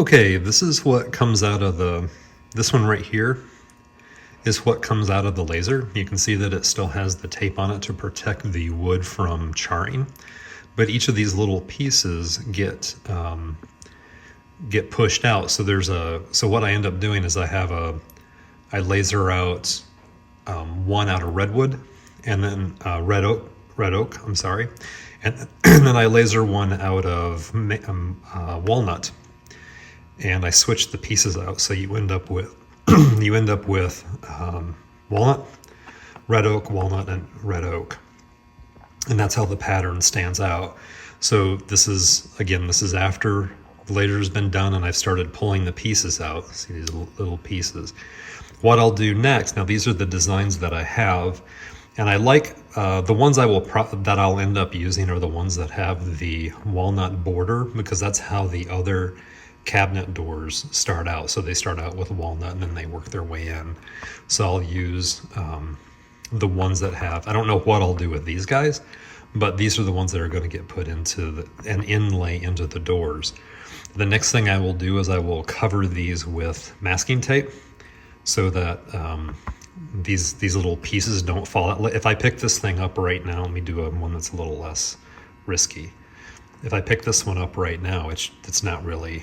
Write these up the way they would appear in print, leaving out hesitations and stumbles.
Okay, this is what comes out of this one right here is what comes out of the laser. You can see that it still has the tape on it to protect the wood from charring. But each of these little pieces get pushed out. So what I end up doing is I laser out one out of redwood, and then red oak. I'm sorry, and then I laser one out of walnut, and I switch the pieces out. So you end up with walnut, red oak, walnut, and red oak, and that's how the pattern stands out. So this is after the laser's been done and I've started pulling the pieces out. See these little pieces. What I'll do next, now these are the designs that I have, and I like the ones that I'll end up using are the ones that have the walnut border, because that's how the other cabinet doors start out. So they start out with walnut and then they work their way in. So I'll use the ones that have, I don't know what I'll do with these guys, but these are the ones that are going to get put into an inlay into the doors. The next thing I will do is I will cover these with masking tape so that these little pieces don't fall out. If I pick this thing up right now, let me do one that's a little less risky. If I pick this one up right now, it's not really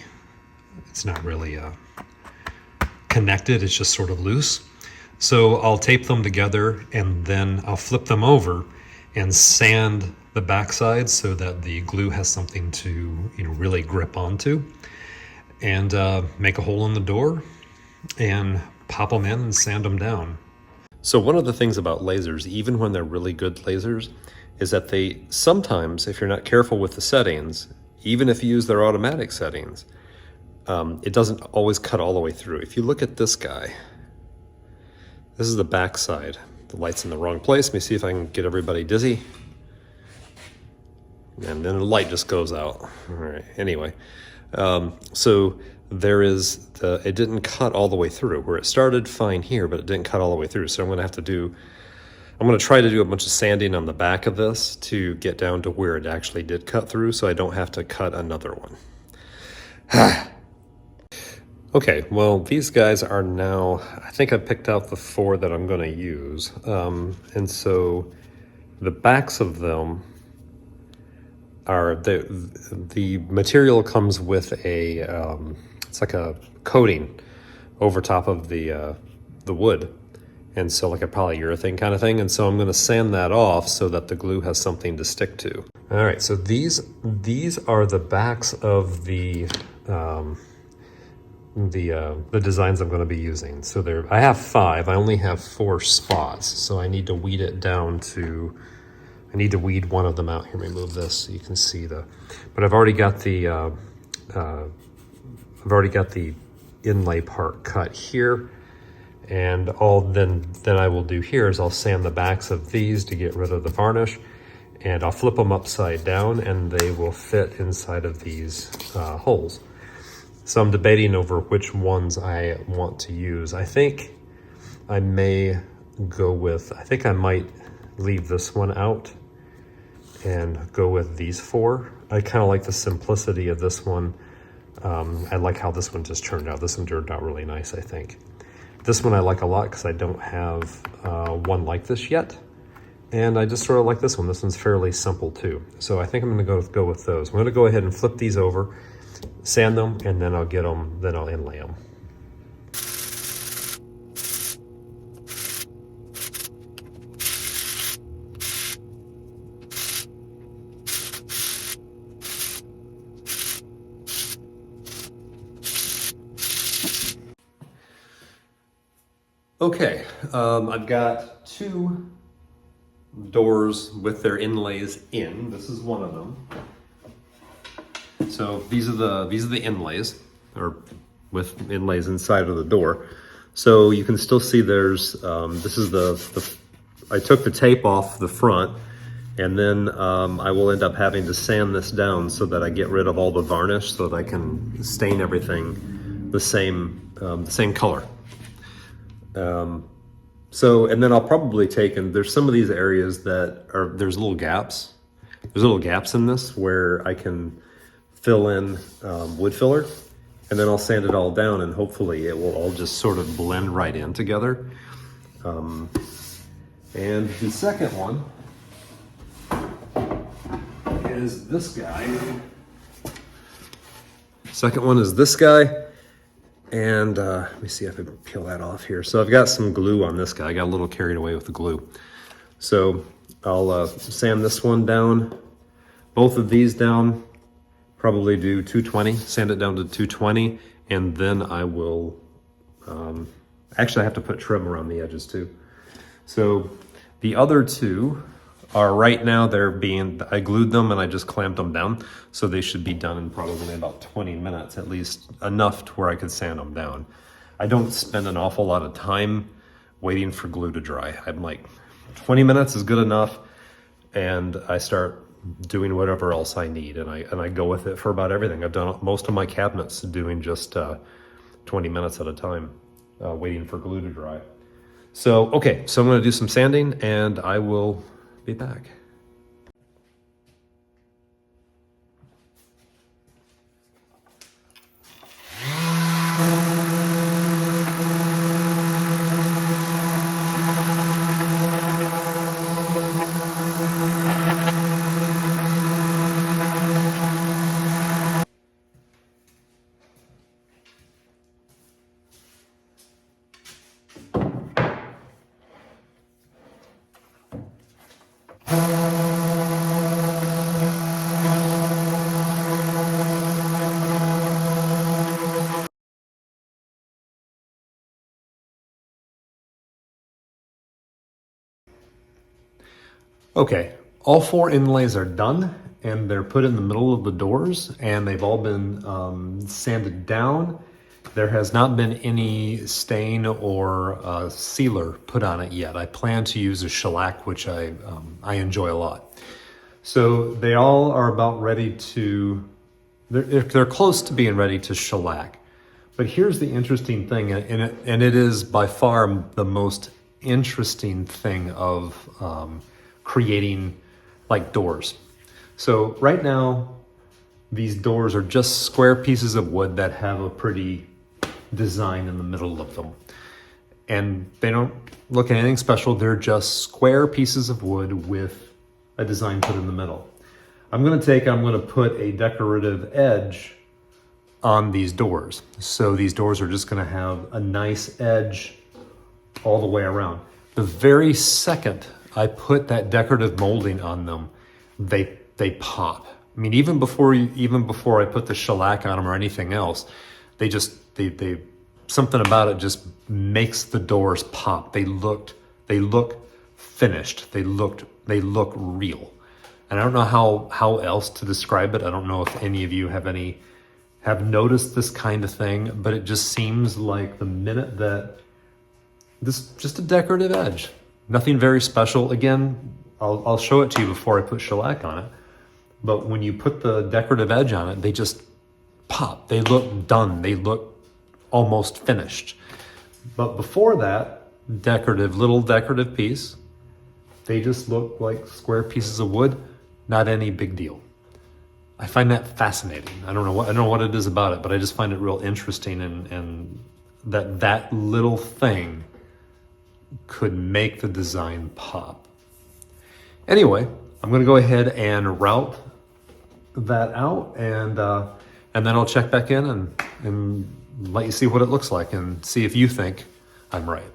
connected. It's just sort of loose. So I'll tape them together and then I'll flip them over and sand the backside so that the glue has something to really grip onto, and make a hole in the door and pop them in and sand them down. So one of the things about lasers, even when they're really good lasers, is that they sometimes, if you're not careful with the settings, even if you use their automatic settings, it doesn't always cut all the way through. If you look at this guy, this is the back side. The light's in the wrong place. Let me see if I can get everybody dizzy. And then the light just goes out. All right, anyway. So there is it didn't cut all the way through. Where it started fine here, but it didn't cut all the way through. So I'm gonna try to do a bunch of sanding on the back of this to get down to where it actually did cut through, so I don't have to cut another one. Okay, well, these guys are now, I think I picked out the 4 that I'm going to use. And so the backs of them are, the material comes with it's like a coating over top of the wood. And so like a polyurethane kind of thing. And so I'm going to sand that off so that the glue has something to stick to. All right, so these are the backs of the designs I'm going to be using. So I have 5. I only have 4 spots, so I need to weed it down to. I need to weed one of them out. Here, let me move this so you can see But I've already got the inlay part cut here, and then I will do here is I'll sand the backs of these to get rid of the varnish, and I'll flip them upside down, and they will fit inside of these holes. So I'm debating over which ones I want to use. I think I may go with, I think I might leave this one out and go with these 4. I kind of like the simplicity of this one. I like how this one just turned out. This one turned out really nice, I think. This one I like a lot because I don't have one like this yet. And I just sort of like this one. This one's fairly simple too. So I think I'm gonna go with those. I'm gonna go ahead and flip these over, sand them, and then I'll inlay them. Okay, I've got 2 doors with their inlays in. This is one of them. So these are the inlays, or with inlays inside of the door. So you can still see there's this is I took the tape off the front, and then I will end up having to sand this down so that I get rid of all the varnish so that I can stain everything the same color. And then I'll probably there's some of these areas that there's little gaps. There's little gaps in this where I can fill in wood filler, and then I'll sand it all down, and hopefully it will all just sort of blend right in together. And the second one is this guy. Second one is this guy. And let me see if I can peel that off here. So I've got some glue on this guy. I got a little carried away with the glue. So I'll sand this one down, both of these down, probably do 220, sand it down to 220, and then I will, actually I have to put trim around the edges too. So the other two are right now, I glued them and I just clamped them down. So they should be done in probably about 20 minutes, at least enough to where I could sand them down. I don't spend an awful lot of time waiting for glue to dry. I'm like, 20 minutes is good enough. And I start doing whatever else I need. And I go with it for about everything. I've done most of my cabinets doing just 20 minutes at a time, waiting for glue to dry. So, okay, so I'm gonna do some sanding and I will be back. Okay, all 4 inlays are done and they're put in the middle of the doors and they've all been sanded down. There has not been any stain or sealer put on it yet. I plan to use a shellac, which I enjoy a lot. So they all are about ready to, they're close to being ready to shellac. But here's the interesting thing, and it is by far the most interesting thing of creating like doors. So right now, these doors are just square pieces of wood that have a pretty design in the middle of them. And they don't look anything special. They're just square pieces of wood with a design put in the middle. I'm gonna put a decorative edge on these doors. So these doors are just gonna have a nice edge all the way around. The very second I put that decorative molding on them, they pop. I mean, even before I put the shellac on them or anything else, they something about it just makes the doors pop. They look finished. They look real. And I don't know how else to describe it. I don't know if any of you have noticed this kind of thing, but it just seems like the minute that this, just a decorative edge. Nothing very special. Again, I'll show it to you before I put shellac on it. But when you put the decorative edge on it, they just pop. They look done. They look almost finished. But before that, little decorative piece, they just look like square pieces of wood. Not any big deal. I find that fascinating. I don't know what it is about it, but I just find it real interesting, and that little thing could make the design pop. Anyway, I'm gonna go ahead and route that out, and then I'll check back in and let you see what it looks like and see if you think I'm right.